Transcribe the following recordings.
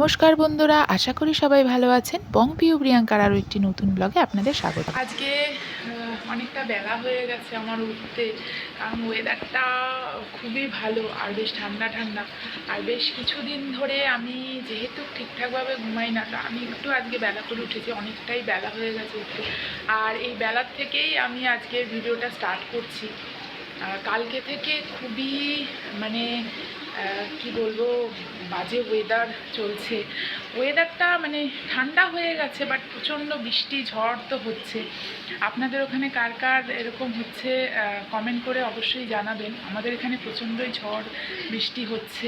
নমস্কার বন্ধুরা, আশা করি সবাই ভালো আছেন। বং পিউ প্রিয়াঙ্কার আরও একটি নতুন ব্লগে আপনাদের স্বাগত। আজকে অনেকটা বেলা হয়ে গেছে আমার উঠতে, কারণ ওয়েদারটা খুবই ভালো আর বেশ ঠান্ডা ঠান্ডা। আর বেশ কিছুদিন ধরে আমি যেহেতু ঠিকঠাকভাবে ঘুমাই না, তা আমি একটু আজকে বেলা করে উঠেছি, অনেকটাই বেলা হয়ে গেছে উঠতে। আর এই বেলার থেকেই আমি আজকের ভিডিওটা স্টার্ট করছি। কালকে থেকে খুবই মানে কি বলবো, বাজে ওয়েদার চলছে। ওয়েদারটা মানে ঠান্ডা হয়ে গেছে, বাট প্রচণ্ড বৃষ্টি ঝড় তো হচ্ছে। আপনাদের ওখানে কার কার এরকম হচ্ছে কমেন্ট করে অবশ্যই জানাবেন। আমাদের এখানে প্রচণ্ডই ঝড় বৃষ্টি হচ্ছে,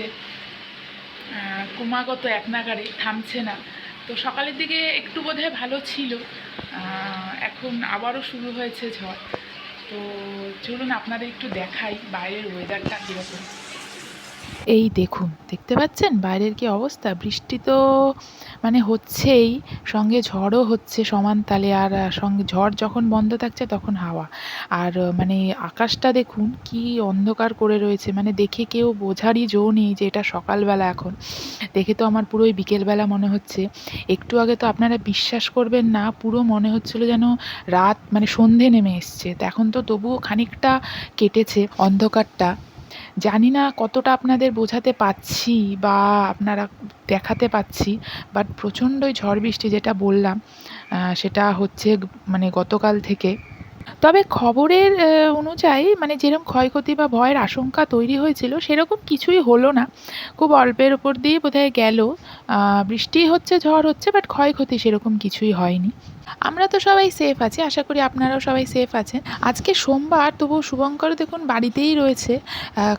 ক্রমাগত এক নাগাড়ে থামছে না। তো সকালের দিকে একটু বোধহয় ভালো ছিল, এখন আবারও শুরু হয়েছে ঝড়। তো চলুন আপনাদের একটু দেখাই বাইরের ওয়েদারটা কীরকম। এই দেখুন, দেখতে পাচ্ছেন বাইরের কি অবস্থা। বৃষ্টি তো মানে হচ্ছেই, সঙ্গে ঝড়ও হচ্ছে সমান তালে। আর সঙ্গে ঝড় যখন বন্ধ থাকছে তখন হাওয়া। আর মানে আকাশটা দেখুন কি অন্ধকার করে রয়েছে, মানে দেখে কেউ বোঝারই জো নেই যে এটা সকালবেলা। এখন দেখে তো আমার পুরোই বিকেলবেলা মনে হচ্ছে। একটু আগে তো আপনারা বিশ্বাস করবেন না, পুরো মনে হচ্ছিল যেন রাত, মানে সন্ধে নেমে এসছে। তো এখন তো তবুও খানিকটা কেটেছে অন্ধকারটা। জানি না কতটা আপনাদের বোঝাতে পারছি বা আপনারা দেখাতে পাচ্ছি, বাট প্রচণ্ডই ঝড় বৃষ্টি যেটা বললাম সেটা হচ্ছে মানে গতকাল থেকে। তবে খবরের অনুযায়ী মানে যেরকম ক্ষয়ক্ষতি বা ভয়ের আশঙ্কা তৈরি হয়েছিল সেরকম কিছুই হলো না। খুব অল্পের ওপর দিয়ে বোধহয় গেল। বৃষ্টি হচ্ছে, ঝড় হচ্ছে, বাট ক্ষয়ক্ষতি সেরকম কিছুই হয়নি। আমরা তো সবাই সেফ আছি, আশা করি আপনারাও সবাই সেফ আছেন। আজকে সোমবার, তবুও শুভঙ্করও দেখুন বাড়িতেই রয়েছে।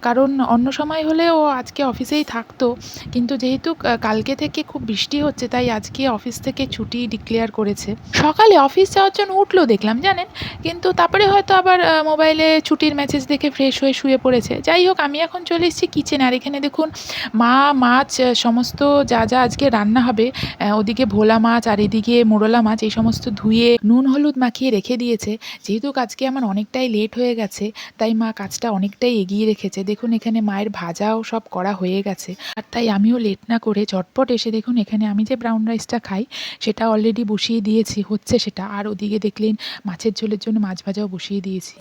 কারণ অন্য সময় হলে ও আজকে অফিসেই থাকতো, কিন্তু যেহেতু কালকে থেকে খুব বৃষ্টি হচ্ছে তাই আজকে অফিস থেকে ছুটি ডিক্লেয়ার করেছে। সকালে অফিস যাওয়ার জন্য উঠলো দেখলাম জানেন, কিন্তু তারপরে হয়তো আবার মোবাইলে ছুটির মেসেজ দেখে ফ্রেশ হয়ে শুয়ে পড়েছে। যাই হোক, আমি এখন চলে এসেছি কিচেনে। আর এখানে দেখুন মা মাছ সমস্ত যা যা আজকে রান্না হবে, ওদিকে ভোলা মাছ আর এদিকে মোরলা মাছ, এই সমস্ত ধুয়ে নুন হলুদ মাখিয়ে রেখে দিয়েছে। যেহেতু আজকে আমার অনেকটাই লেট হয়ে গেছে তাই মা কাজটা অনেকটাই এগিয়ে রেখেছে। দেখুন এখানে মায়ের ভাজাও সব করা হয়ে গেছে। আর তাই আমিও লেট না করে ঝটপট এসে দেখুন এখানে আমি যে ব্রাউন রাইসটা খাই সেটা অলরেডি বসিয়ে দিয়েছি, হচ্ছে সেটা। আর ওদিকে দেখলেন মাছের ঝোলের জন্য মাছ ভাজাও বসিয়ে দিয়েছি।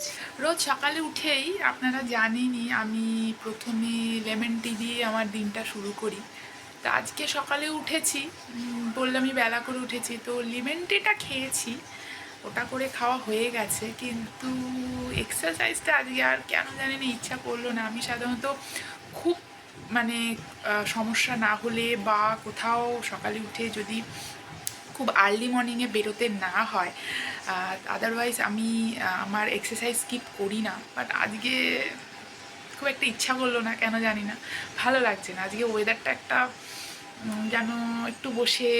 রোজ সকালে উঠেই আপনারা জানেনই আমি প্রথমে লেমন টি দিয়ে আমার দিনটা শুরু করি। তো আজকে সকালে উঠেছি, বললামই বেলা করে উঠেছি, তো লেমন টিটা খেয়েছি, ওটা করে খাওয়া হয়ে গেছে। কিন্তু এক্সারসাইজটা আজকে আর কেন জানি না ইচ্ছা করলো না। আমি সাধারণত খুব মানে সমস্যা না হলে বা কোথাও সকালে উঠে যদি খুব আর্লি মর্নিংয়ে বেরোতে না হয়, আদারওয়াইজ আমি আমার এক্সারসাইজ স্কিপ করি না। বাট আজকে খুব একটা ইচ্ছা করলো না, কেন জানি না, ভালো লাগছে না আজকে। ওয়েদারটা একটা যেন একটু বসে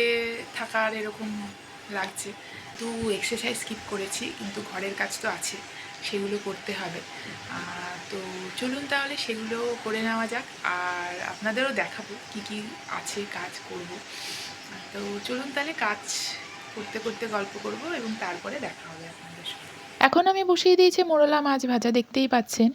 থাকার এরকম লাগছে। তো এক্সারসাইজ স্কিপ করেছি, কিন্তু ঘরের কাজ তো আছে, সেগুলো করতে হবে। তো চলুন তাহলে সেগুলো করে নেওয়া যাক, আর আপনাদেরও দেখাবো কি কি আছে কাজ করব। তো চলুন তাহলে কাজ করতে করতে গল্প করব এবং তারপরে দেখা হবে আপনাদের সাথে। এখন আমি বসিয়ে দিয়েছি মোরলা মাছ ভাজা, দেখতেই পাচ্ছেন।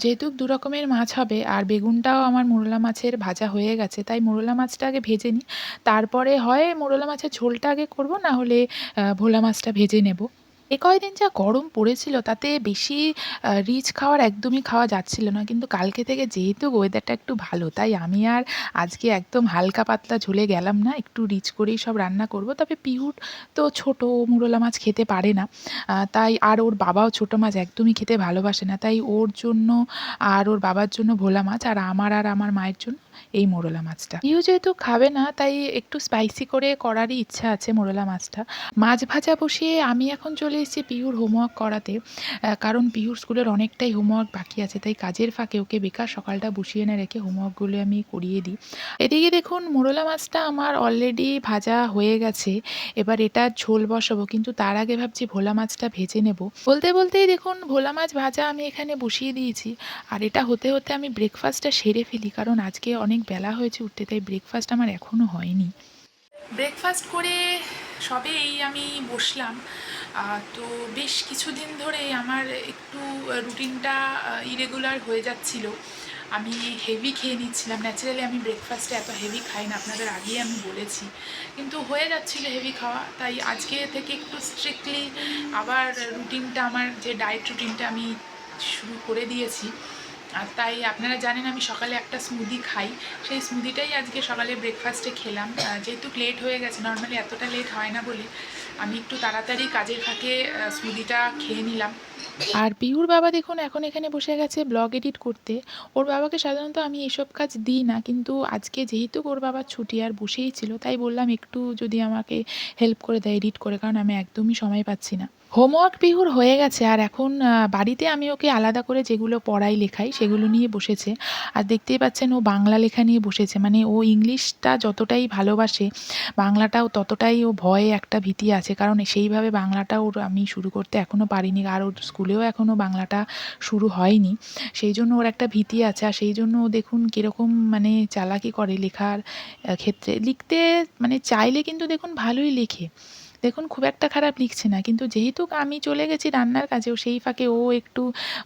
যেহেতু দু রকমের মাছ হবে আর বেগুনটাও আমার মোরলা মাছের ভাজা হয়ে গেছে, তাই মোরলা মাছটা আগে ভেজে নিই, তারপরে হয় মোরলা মাছের ঝোলটা আগে করব, না হলে ভোলা মাছটা ভেজে নেব। এ কয়দিন যা গরম পড়েছিল তাতে বেশি রিচ একদমই খাওয়া যাচ্ছিল না, কিন্তু কালকে থেকে যেহেতু ওয়েদারটা একটু ভালো তাই আমি আর আজকে একদম হালকা পাতলা ঝোলে গেলাম না, একটু রিচ করেই সব রান্না করব। তবে পিহুর তো ছোট, ও মোরলা মাছ খেতে পারে না, তাই আর ওর বাবাও ছোটো মাছ একদমই খেতে ভালোবাসে না, তাই ওর জন্য আর ওর বাবার জন্য ভোলা মাছ, আর আমার মায়ের জন্য এই মোরলা মাছটা। পিহু যেহেতু খাবে না তাই একটু স্পাইসি করে করারই ইচ্ছা আছে মোরলা মাছটা। মাছ ভাজা বসিয়ে আমি এখন চলে এসেছি পিহুর হোমওয়ার্ক করাতে, কারণ পিহুর স্কুলের অনেকটাই হোমওয়ার্ক বাকি আছে, তাই কাজের ফাঁকে ওকে বেকার সকালটা বসিয়ে এনে রেখে হোমওয়ার্কগুলো আমি করিয়ে দিই। এদিকে দেখুন মোরলা মাছটা আমার অলরেডি ভাজা হয়ে গেছে, এবার এটা ঝোল বসাবো, কিন্তু তার আগে ভাবছি ভোলা মাছটা ভেজে নেব। বলতে বলতেই দেখুন ভোলা মাছ ভাজা আমি এখানে বসিয়ে দিয়েছি। আর এটা হতে হতে আমি ব্রেকফাস্টটা সেরে ফেলি, কারণ আজকে অনেক বেলা হয়েছে উঠতে, তাই ব্রেকফাস্ট আমার এখনও হয়নি। ব্রেকফাস্ট করে সবেই আমি বসলাম। তো বেশ কিছুদিন ধরেই আমার একটু রুটিনটা ইরেগুলার হয়ে যাচ্ছিল। আমি হেভি খেয়ে নিচ্ছিলাম। ন্যাচারালি আমি ব্রেকফাস্টে এত হেভি খাই না, আপনাদের আগেই আমি বলেছি, কিন্তু হয়ে যাচ্ছিল হেভি খাওয়া। তাই আজকে থেকে একটু স্ট্রিক্টলি আবার রুটিনটা, আমার যে ডায়েট রুটিনটা আমি শুরু করে দিয়েছি। আর তাই আপনারা জানেন আমি সকালে একটা স্মুদি খাই, সেই স্মুদিটাই আজকে সকালে ব্রেকফাস্টে খেলাম। যেহেতু লেট হয়ে গেছে, নর্মালি এতটা লেট হয় না বলে আমি একটু তাড়াতাড়ি কাজের ফাঁকে স্মুদিটা খেয়ে নিলাম। আর পিহুর বাবা দেখুন এখন এখানে বসে গেছে ব্লগ এডিট করতে। ওর বাবাকে সাধারণত আমি এসব কাজ দিই না, কিন্তু আজকে যেহেতু ওর বাবার ছুটি আর বসেই ছিল, তাই বললাম একটু যদি আমাকে হেল্প করে দেয় এডিট করে, কারণ আমি একদমই সময় পাচ্ছি না। হোমওয়ার্ক পিহুর হয়ে গেছে, আর এখন বাড়িতে আমি ওকে আলাদা করে যেগুলো পড়াই লেখাই সেগুলো নিয়ে বসেছে। আর দেখতেই পাচ্ছেন ও বাংলা লেখা নিয়ে বসেছে, মানে ও ইংলিশটা যতটাই ভালোবাসে বাংলাটাও ততটাই ও ভয়ে একটা ভীতি আছে, কারণ সেইভাবে বাংলাটা ওর আমি শুরু করতে এখনও পারিনি, আর ওর স্কুলেও এখনও বাংলাটা শুরু হয়নি। সেই জন্য ওর একটা ভীতি আছে, আর সেই জন্য ও দেখুন কীরকম মানে চালাকি করে লেখার ক্ষেত্রে। লিখতে মানে চাইলে কিন্তু দেখুন ভালোই লেখে, দেখুন খুব একটা খারাপ লিখছে না, কিন্তু যেহেতু আমি চলে গেছি রান্নার কাজেও, সেই ফাঁকে ও একটু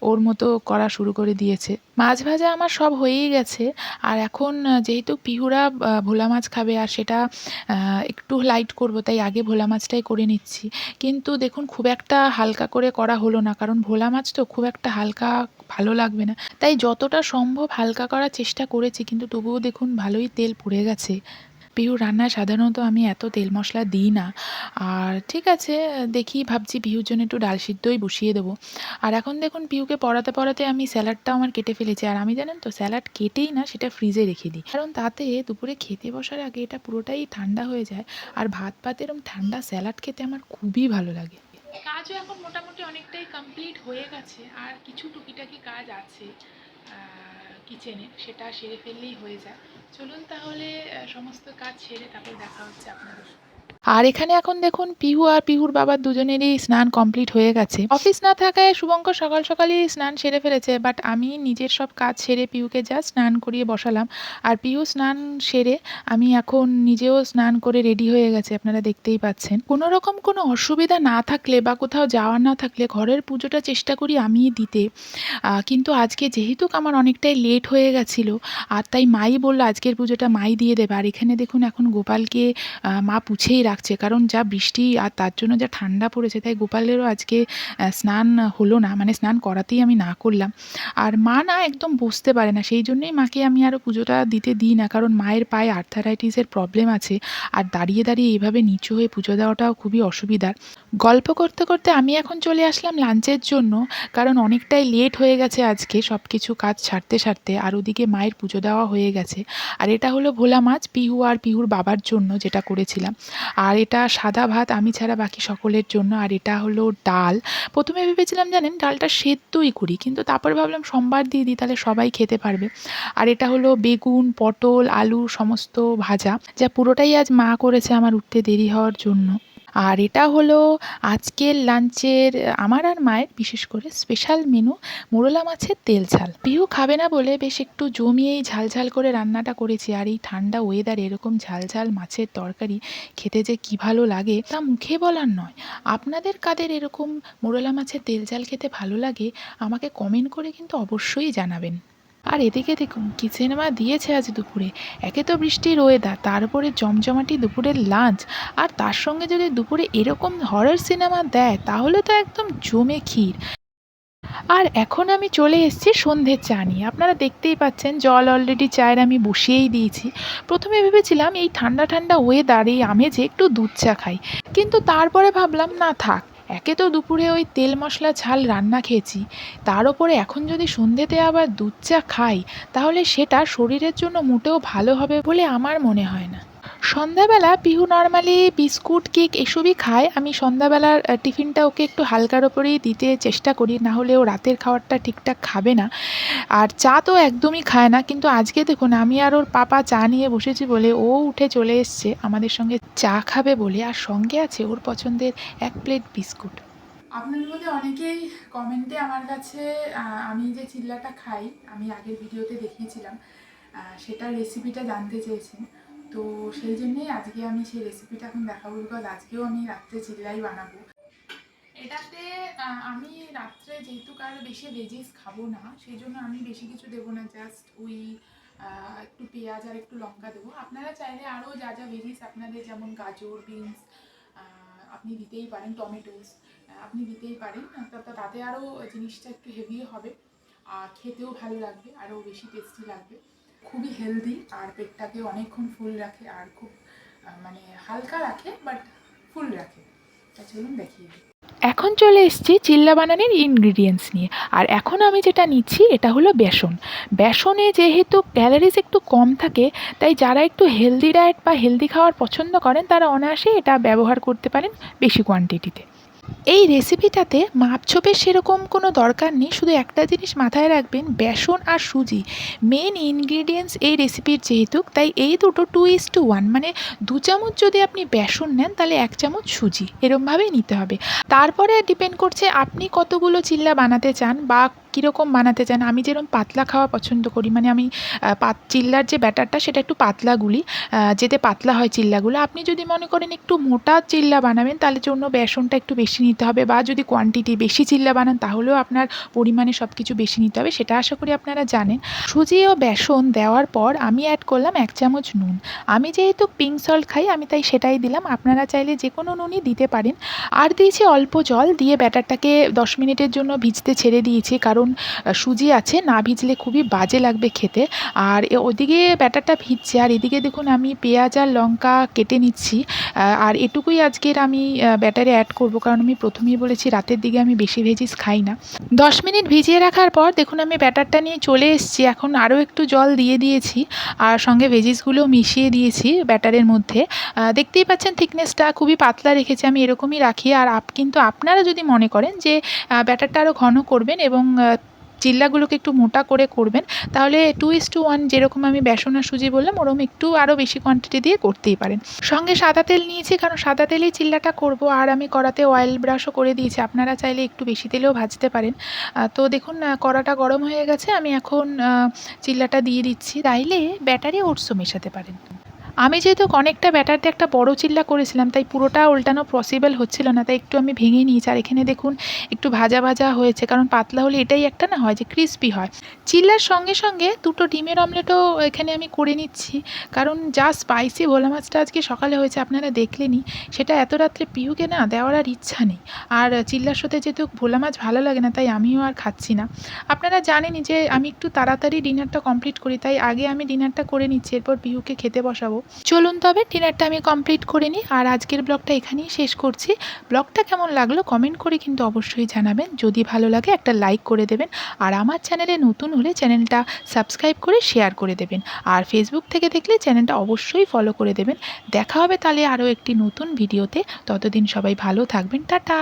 ওর মতো করা শুরু করে দিয়েছে। মাছ ভাজা আমার সব হয়েই গেছে, আর এখন যেহেতু পিহুরা ভোলা মাছ খাবে আর সেটা একটু লাইট করব, তাই আগে ভোলা মাছটাই করে নিচ্ছি। কিন্তু দেখুন খুব একটা হালকা করে করা হলো না, কারণ ভোলা মাছ তো খুব একটা হালকা ভালো লাগবে না, তাই যতটা সম্ভব হালকা করার চেষ্টা করেছি, কিন্তু তবুও দেখুন ভালোই তেল পুড়ে গেছে। পিহুর রান্নায় সাধারণত আমি এত তেল মশলা দিই না। আর ঠিক আছে, দেখি ভাবছি পিহুর জন্য একটু ডাল সিদ্ধই বসিয়ে দেবো। আর এখন দেখুন পিহুকে পড়াতে পড়াতে আমি স্যালাডটাও আমার কেটে ফেলেছি, আর আমি জানেন তো স্যালাড কেটেই না সেটা ফ্রিজে রেখে দিই, কারণ তাতে দুপুরে খেতে বসার আগে এটা পুরোটাই ঠান্ডা হয়ে যায়। আর ভাত ভাত এরম ঠান্ডা স্যালাড খেতে আমার খুবই ভালো লাগে। কাজও এখন মোটামুটি অনেকটাই কমপ্লিট হয়ে গেছে, আর কিছু টুকিটাকি কাজ আছে কিচেনে, সেটা সেরে ফেললেই হয়ে যায়। চলুন তাহলে সমস্ত কাজ সেরে তারপর দেখা হচ্ছে আপনাদের। আর এখানে এখন দেখুন পিহু আর পিহুর বাবার দুজনেরই স্নান কমপ্লিট হয়ে গেছে। অফিস না থাকায় শুভঙ্কর সকাল সকালই স্নান সেরে ফেলেছে, বাট আমি নিজের সব কাজ সেরে পিহুকে জাস্ট স্নান করিয়ে বসালাম। আর পিহু স্নান সেরে আমি এখন নিজেও স্নান করে রেডি হয়ে গেছে, আপনারা দেখতেই পাচ্ছেন। কোনো রকম কোনো অসুবিধা না থাকলে বা কোথাও যাওয়ার না থাকলে ঘরের পুজোটা চেষ্টা করি আমিই দিতে। কিন্তু আজকে যেহেতু আমার অনেকটাই লেট হয়ে গেছিলো, আর তাই মাই বলল আজকের পুজোটা মাই দিয়ে দেবে। আর এখানে দেখুন এখন গোপালকে মা পুছেই রাখছে, কারণ যা বৃষ্টি আর তার জন্য যা ঠান্ডা পড়েছে, তাই গোপালেরও আজকে স্নান হলো না, মানে স্নান করাতেই আমি না করলাম। আর মা না একদম বসতে পারে না, সেই জন্যই মাকে আমি আরও পুজোটা দিতে দিই না, কারণ মায়ের পায়ে আর্থারাইটিসের প্রবলেম আছে, আর দাঁড়িয়ে দাঁড়িয়ে এইভাবে নিচু হয়ে পুজো দেওয়াটাও খুবই অসুবিধার। গল্প করতে করতে আমি এখন চলে আসলাম লাঞ্চের জন্য, কারণ অনেকটাই লেট হয়ে গেছে আজকে সব কিছু কাজ সারতে সারতে, আর ওদিকে মায়ের পুজো দেওয়া হয়ে গেছে। আর এটা হলো ভোলা মাছ পিহু আর পিহুর বাবার জন্য যেটা করেছিলাম, আর এটা সাদা ভাত আমি ছাড়া বাকি সকলের জন্য। আর এটা হলো ডাল। প্রথমে ভেবেছিলাম জানেন ডালটা সেদ্ধই করি, কিন্তু তারপরে ভাবলাম সোমবার দিয়ে দিই, তাহলে সবাই খেতে পারবে। আর এটা হলো বেগুন পটল আলু সমস্ত ভাজা, যা পুরোটাই আজ মা করেছে আমার উঠতে দেরি হওয়ার জন্য। আর এটা হলো আজকের লাঞ্চের আমার আর মায়ের বিশেষ করে স্পেশাল মেনু, মোরলা মাছের তেল ঝাল। পিহু খাবে না বলে বেশ একটু জমিয়েই ঝাল ঝাল করে রান্নাটা করেছি, আর এই ঠান্ডা ওয়েদারে এরকম ঝাল ঝাল মাছের তরকারি খেতে যে কী ভালো লাগে তা মুখে বলার নয়। আপনাদের কাদের এরকম মোরলা মাছের তেল ঝাল খেতে ভালো লাগে আমাকে কমেন্ট করে কিন্তু অবশ্যই জানাবেন। আর এদিকে দেখুন কি সিনেমা দিয়েছে আজ দুপুরে। একে তো বৃষ্টির ওয়েদার, তার উপরে জমজমাটি দুপুরের লাঞ্চ, আর তার সঙ্গে যদি দুপুরে এরকম হরর সিনেমা দেয় তাহলে তো একদম জমে ক্ষীর। আর এখন আমি চলে এসেছি সন্ধ্যের চা নিয়ে, আপনারা দেখতেই পাচ্ছেন জল অলরেডি চায়ের আমি বসিয়েই দিয়েছি। প্রথমে ভেবেছিলাম এই ঠান্ডা ঠান্ডা ওয়েদার এই আমেজে একটু দুধ চা খাই, কিন্তু তারপরে ভাবলাম না থাক, একে তো দুপুরে ওই তেল মশলা ঝাল রান্না খেয়েছি, তার ওপরে এখন যদি সন্ধ্যেতে আবার দুধ চা খাই তাহলে সেটা শরীরের জন্য মোটেও ভালো হবে বলে আমার মনে হয় না। সন্ধ্যাবেলা পিহু নর্মালি বিস্কুট কেক এসবই খায়, আমি সন্ধ্যাবেলার টিফিনটা ওকে একটু হালকার ওপরেই দিতে চেষ্টা করি, না হলে ও রাতের খাবারটা ঠিকঠাক খাবে না। আর চা তো একদমই খায় না, কিন্তু আজকে দেখুন আমি আর ওর পাপা চা নিয়ে বসেছি বলে ও উঠে চলে এসছে আমাদের সঙ্গে চা খাবে বলে, আর সঙ্গে আছে ওর পছন্দের 1 প্লেট বিস্কুট। আপনাদের মধ্যে অনেকেই কমেন্টে আমার কাছে আমি যে চিল্লাটা খাই আমি আগের ভিডিওতে দেখিয়েছিলাম সেটার রেসিপিটা জানতে চেয়েছেন। তো সেই জন্যেই আজকে আমি সেই রেসিপিটা এখন দেখাবো, বিকজ আজকেও আমি রাত্রে চিল্লাই বানাবো। এটাতে আমি রাত্রে যেহেতু কার বেশি ভেজিস খাবো না, সেই জন্য আমি বেশি কিছু দেবো না, জাস্ট ওই একটু পেঁয়াজ আর একটু লঙ্কা দেবো। আপনারা চাইলে আরও যা যা ভেজিস আপনাদের, যেমন গাজর, বিনস আপনি দিতেই পারেন, টমেটোস আপনি দিতেই পারেন, তাতে আরও জিনিসটা একটু হেভি হবে আর খেতেও ভালো লাগবে, আরও বেশি টেস্টি লাগবে। খুবই হেলদি আর পেটটাকে অনেকক্ষণ ফুল রাখে আর খুব মানে হালকা রাখে, বাট ফুল রাখে। তা চলুন দেখিয়ে দিই। এখন চলে এসেছি চিল্লা বানানোর ইনগ্রিডিয়েন্টস নিয়ে। আর এখন আমি যেটা নিচ্ছি এটা হলো বেসন। বেসনে যেহেতু ক্যালোরিজ একটু কম থাকে, তাই যারা একটু হেলদি ডায়েট বা হেলদি খাওয়ার পছন্দ করেন তারা অনায়াসে এটা ব্যবহার করতে পারেন বেশি কোয়ান্টিটিতে। এই রেসিপিটাতে মাপঝোপের সেরকম কোনো দরকার নেই, শুধু একটা জিনিস মাথায় রাখবেন, বেসন আর সুজি মেন ইনগ্রিডিয়েন্টস এই রেসিপির যেহেতু, তাই এই দুটো 2:1, মানে 2 চামচ যদি আপনি বেসন নেন তাহলে 1 চামচ সুজি, এরমভাবেই নিতে হবে। তারপরে ডিপেন্ড করছে আপনি কতগুলো চিল্লা বানাতে চান বা কীরকম বানাতে চান। আমি যেরকম পাতলা খাওয়া পছন্দ করি, মানে আমি চিল্লার যে ব্যাটারটা সেটা একটু পাতলা গুলি, যেতে পাতলা হয় চিল্লাগুলো। আপনি যদি মনে করেন একটু মোটা চিল্লা বানাবেন তাহলে জন্য বেসনটা একটু বেশি নিতে হবে, বা যদি কোয়ান্টিটি বেশি চিল্লা বানান তাহলেও আপনার পরিমাণে সব কিছু বেশি নিতে হবে, সেটা আশা করি আপনারা জানেন। সুজি ও বেসন দেওয়ার পর আমি অ্যাড করলাম 1 চামচ নুন। আমি যেহেতু পিঙ্ক সল্ট খাই আমি তাই সেটাই দিলাম, আপনারা চাইলে যে কোনো নুনই দিতে পারেন। আর দিয়েছি অল্প জল দিয়ে ব্যাটারটাকে 10 মিনিটের জন্য ভিজতে ছেড়ে দিয়েছি, কারণ সুজি আছে, না ভিজলে খুবই বাজে লাগবে খেতে। আর ওদিকে ব্যাটারটা ভিজছে আর এদিকে দেখুন আমি পেঁয়াজ আর লঙ্কা কেটে নিচ্ছি। আর এটুকুই আজকের আমি ব্যাটারে অ্যাড করব, কারণ আমি প্রথমেই বলেছি রাতের দিকে আমি বেশি ভেজিস খাই না। 10 মিনিট ভিজিয়ে রাখার পর দেখুন আমি ব্যাটারটা নিয়ে চলে এসেছি। এখন আরও একটু জল দিয়ে দিয়েছি আর সঙ্গে ভেজিসগুলোও মিশিয়ে দিয়েছি ব্যাটারের মধ্যে। দেখতেই পাচ্ছেন থিকনেসটা খুবই পাতলা রেখেছি, আমি এরকমই রাখি। আর কিন্তু আপনারা যদি মনে করেন যে ব্যাটারটা আরও ঘন করবেন এবং চিল্লাগুলোকে একটু মোটা করে করবেন, তাহলে 2:1 যেরকম আমি বেসন আর সুজি বললাম ওরকম একটু আরও বেশি কোয়ান্টিটি দিয়ে করতেই পারেন। সঙ্গে সাদা তেল নিয়েছি, কারণ সাদা তেলেই চিল্লাটা করব। আর আমি কড়াতে অয়েল ব্রাশও করে দিয়েছি, আপনারা চাইলে একটু বেশি তেলেও ভাজতে পারেন। তো দেখুন কড়াটা গরম হয়ে গেছে, আমি এখন চিল্লাটা দিয়ে দিচ্ছি। চাইলে ব্যাটারে ওটসও মেশাতে পারেন। আমি যেহেতু অনেকটা ব্যাটার দিয়ে একটা বড় চিল্লা করেছিলাম, তাই পুরোটা উল্টানো পসিবল হচ্ছিল না, তাই একটু আমি ভেঙে নিয়েছি। আর এখানে দেখুন একটু ভাজা ভাজা হয়েছে, কারণ পাতলা হলে এটাই একটা না হয় যে ক্রিস্পি হয়। চিল্লার সঙ্গে সঙ্গে 2টো ডিমের অমলেটও এখানে আমি করে নিচ্ছি, কারণ যা স্পাইসি ভোলা মাছটা আজকে সকালে হয়েছে আপনারা দেখলেনই, সেটা এত রাত্রে পিহুকে না দেওয়ার আর ইচ্ছা নেই। আর চিল্লার সাথে যেহেতু ভোলা মাছ ভালো লাগে না, তাই আমিও আর খাচ্ছি না। আপনারা জানেনই যে আমি একটু তাড়াতাড়ি ডিনারটা কমপ্লিট করি, তাই আগে আমি ডিনারটা করে নিচ্ছি, এরপর পিহুকে খেতে বসাবো। চলুন তবে ডিনারটা আমি কমপ্লিট করে নিই। আর আজকের ব্লগটা এখানেই শেষ করছি। ব্লগটা কেমন লাগলো কমেন্ট করে কিন্তু অবশ্যই জানাবেন। যদি ভালো লাগে একটা লাইক করে দেবেন, আর আমার চ্যানেলে নতুন হলে চ্যানেলটা সাবস্ক্রাইব করে শেয়ার করে দেবেন। আর ফেসবুক থেকে দেখলে চ্যানেলটা অবশ্যই ফলো করে দেবেন। দেখা হবে তাহলে আরও একটি নতুন ভিডিওতে। ততদিন সবাই ভালো থাকবেন। টাটা।